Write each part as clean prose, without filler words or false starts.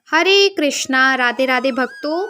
हरे कृष्णा। राधे राधे भक्तों,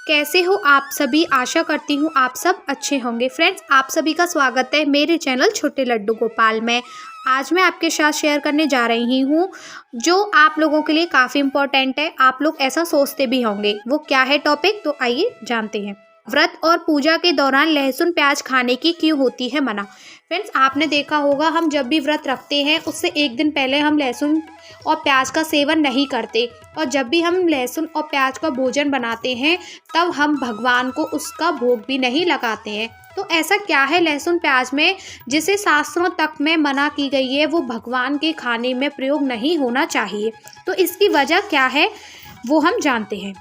कैसे हो आप सभी। आशा करती हूँ आप सब अच्छे होंगे। फ्रेंड्स, आप सभी का स्वागत है मेरे चैनल छोटे लड्डू गोपाल में। आज मैं आपके साथ शेयर करने जा रही हूँ जो आप लोगों के लिए काफ़ी इम्पोर्टेंट है। आप लोग ऐसा सोचते भी होंगे। वो क्या है टॉपिक, तो आइए जानते हैं। व्रत और पूजा के दौरान लहसुन प्याज खाने की क्यों होती है मना। फ्रेंड्स, आपने देखा होगा हम जब भी व्रत रखते हैं उससे एक दिन पहले हम लहसुन और प्याज का सेवन नहीं करते, और जब भी हम लहसुन और प्याज का भोजन बनाते हैं तब हम भगवान को उसका भोग भी नहीं लगाते हैं। तो ऐसा क्या है लहसुन प्याज में जिसे शास्त्रों तक में मना की गई है, वो भगवान के खाने में प्रयोग नहीं होना चाहिए। तो इसकी वजह क्या है वो हम जानते हैं।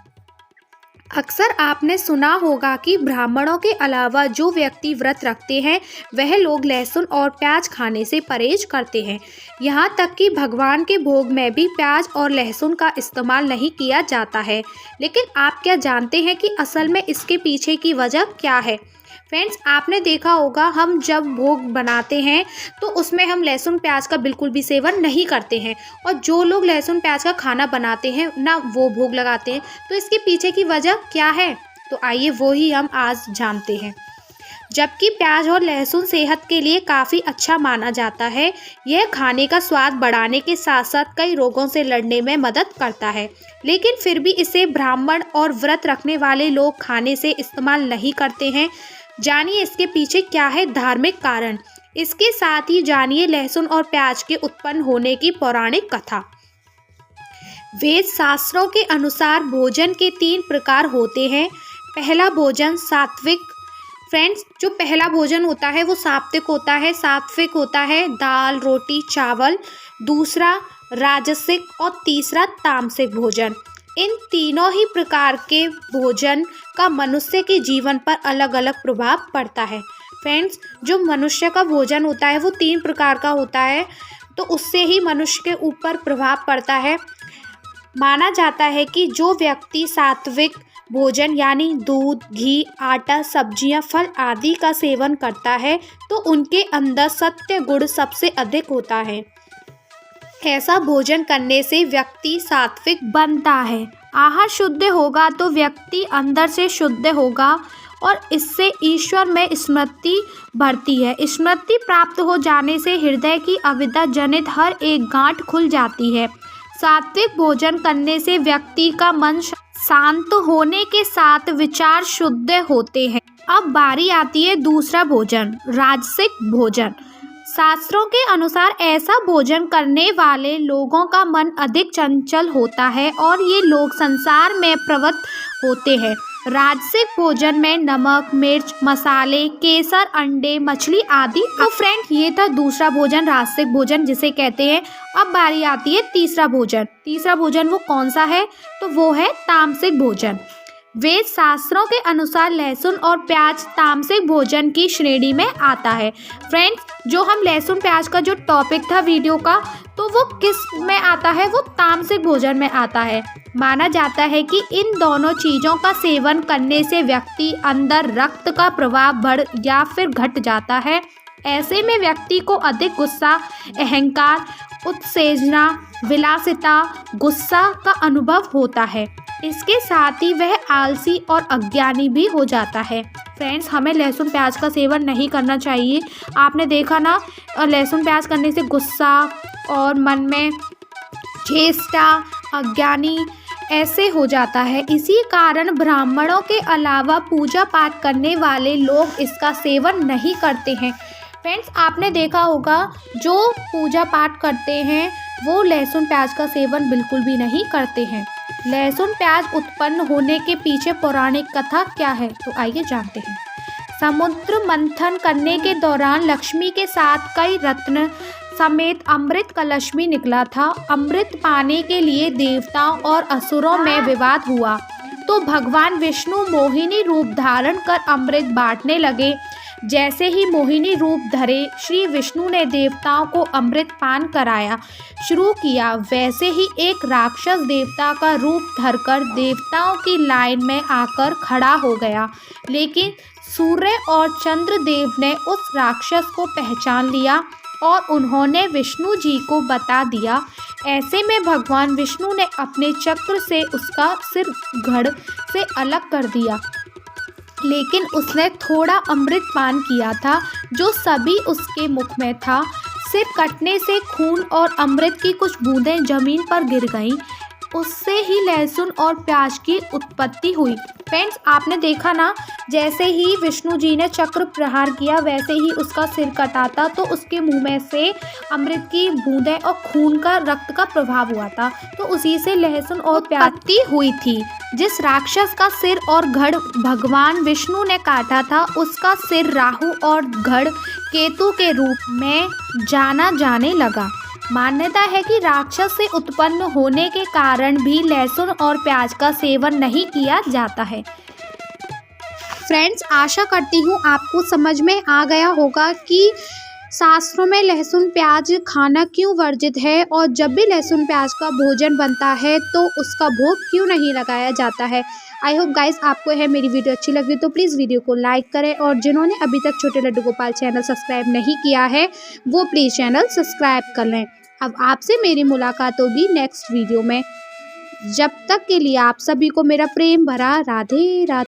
अक्सर आपने सुना होगा कि ब्राह्मणों के अलावा जो व्यक्ति व्रत रखते हैं वह लोग लहसुन और प्याज खाने से परहेज करते हैं। यहाँ तक कि भगवान के भोग में भी प्याज और लहसुन का इस्तेमाल नहीं किया जाता है। लेकिन आप क्या जानते हैं कि असल में इसके पीछे की वजह क्या है। फ्रेंड्स, आपने देखा होगा हम जब भोग बनाते हैं तो उसमें हम लहसुन प्याज का बिल्कुल भी सेवन नहीं करते हैं, और जो लोग लहसुन प्याज का खाना बनाते हैं ना वो भोग लगाते हैं। तो इसके पीछे की वजह क्या है, तो आइए वो ही हम आज जानते हैं। जबकि प्याज और लहसुन सेहत के लिए काफ़ी अच्छा माना जाता है, यह खाने का स्वाद बढ़ाने के साथ साथ कई रोगों से लड़ने में मदद करता है। लेकिन फिर भी इसे ब्राह्मण और व्रत रखने वाले लोग खाने से इस्तेमाल नहीं करते हैं। जानिए इसके पीछे क्या है धार्मिक कारण। इसके साथ ही जानिए लहसुन और प्याज के उत्पन्न होने की पौराणिक कथा। वेद शास्त्रों के अनुसार भोजन के 3 प्रकार होते हैं। पहला भोजन सात्विक। फ्रेंड्स, जो पहला भोजन होता है वो सात्विक होता है। सात्विक होता है दाल रोटी चावल। दूसरा राजसिक और तीसरा तामसिक भोजन। इन तीनों ही प्रकार के भोजन का मनुष्य के जीवन पर अलग अलग प्रभाव पड़ता है। फ्रेंड्स, जो मनुष्य का भोजन होता है वो 3 प्रकार का होता है, तो उससे ही मनुष्य के ऊपर प्रभाव पड़ता है। माना जाता है कि जो व्यक्ति सात्विक भोजन यानी दूध घी आटा सब्जियां फल आदि का सेवन करता है तो उनके अंदर सत्य गुण सबसे अधिक होता है। ऐसा भोजन करने से व्यक्ति सात्विक बनता है। आहार शुद्ध होगा तो व्यक्ति अंदर से शुद्ध होगा और इससे ईश्वर में स्मृति बढ़ती है। स्मृति प्राप्त हो जाने से हृदय की अविद्या जनित हर एक गांठ खुल जाती है। सात्विक भोजन करने से व्यक्ति का मन शांत होने के साथ विचार शुद्ध होते हैं। अब बारी आती है दूसरा भोजन राजसिक भोजन। शास्त्रों के अनुसार ऐसा भोजन करने वाले लोगों का मन अधिक चंचल होता है और ये लोग संसार में प्रवृत्त होते हैं। राजसिक भोजन में नमक मिर्च मसाले केसर अंडे मछली आदि। तो फ्रेंड, ये था दूसरा भोजन राजसिक भोजन जिसे कहते हैं। अब बारी आती है तीसरा भोजन। तीसरा भोजन वो कौन सा है, तो वो है तामसिक भोजन। वेद शास्त्रों के अनुसार लहसुन और प्याज तामसिक भोजन की श्रेणी में आता है। फ्रेंड्स, जो हम लहसुन प्याज का जो टॉपिक था वीडियो का, तो वो किस में आता है, वो तामसिक भोजन में आता है। माना जाता है कि इन दोनों चीज़ों का सेवन करने से व्यक्ति अंदर रक्त का प्रवाह बढ़ या फिर घट जाता है। ऐसे में व्यक्ति को अधिक गुस्सा अहंकार उत्तेजना विलासिता गुस्सा का अनुभव होता है। इसके साथ ही वह आलसी और अज्ञानी भी हो जाता है। फ्रेंड्स, हमें लहसुन प्याज का सेवन नहीं करना चाहिए। आपने देखा ना, लहसुन प्याज करने से गुस्सा और मन में चेष्टा अज्ञानी ऐसे हो जाता है। इसी कारण ब्राह्मणों के अलावा पूजा पाठ करने वाले लोग इसका सेवन नहीं करते हैं। फ्रेंड्स, आपने देखा होगा जो पूजा पाठ करते हैं वो लहसुन प्याज का सेवन बिल्कुल भी नहीं करते हैं। लहसुन प्याज उत्पन्न होने के पीछे पौराणिक कथा क्या है, तो आइए जानते हैं। समुद्र मंथन करने के दौरान लक्ष्मी के साथ कई रत्न समेत अमृत कलश भी निकला था। अमृत पाने के लिए देवताओं और असुरों में विवाद हुआ तो भगवान विष्णु मोहिनी रूप धारण कर अमृत बांटने लगे। जैसे ही मोहिनी रूप धरे श्री विष्णु ने देवताओं को अमृत पान कराया शुरू किया, वैसे ही एक राक्षस देवता का रूप धरकर देवताओं की लाइन में आकर खड़ा हो गया। लेकिन सूर्य और चंद्रदेव ने उस राक्षस को पहचान लिया और उन्होंने विष्णु जी को बता दिया ऐसे में भगवान विष्णु ने अपने चक्र से उसका सिर धड़ से अलग कर दिया, लेकिन उसने थोड़ा अमृत पान किया था जो सभी उसके मुख में था। सिर कटने से खून और अमृत की कुछ बूंदें जमीन पर गिर गईं। उससे ही लहसुन और प्याज की उत्पत्ति हुई। फ्रेंड्स, आपने देखा ना, जैसे ही विष्णु जी ने चक्र प्रहार किया वैसे ही उसका सिर कटा था, तो उसके मुंह में से अमृत की बूंदें और खून का रक्त का प्रभाव हुआ था, तो उसी से लहसुन और प्याज की हुई थी। जिस राक्षस का सिर और धड़ भगवान विष्णु ने काटा था उसका सिर राहु और धड़ केतु के रूप में जाना जाने लगा। मान्यता है कि राक्षस से उत्पन्न होने के कारण भी लहसुन और प्याज का सेवन नहीं किया जाता है। फ्रेंड्स, आशा करती हूँ आपको समझ में आ गया होगा कि शास्त्रों में लहसुन प्याज खाना क्यों वर्जित है, और जब भी लहसुन प्याज का भोजन बनता है तो उसका भोग क्यों नहीं लगाया जाता है। आई होप गाइस आपको है मेरी वीडियो अच्छी लगी तो प्लीज़ वीडियो को लाइक करें, और जिन्होंने अभी तक छोटे लड्डू गोपाल चैनल सब्सक्राइब नहीं किया है वो प्लीज़ चैनल सब्सक्राइब कर लें। अब आपसे मेरी मुलाकात होगी नेक्स्ट वीडियो में। जब तक के लिए आप सभी को मेरा प्रेम भरा राधे राधे।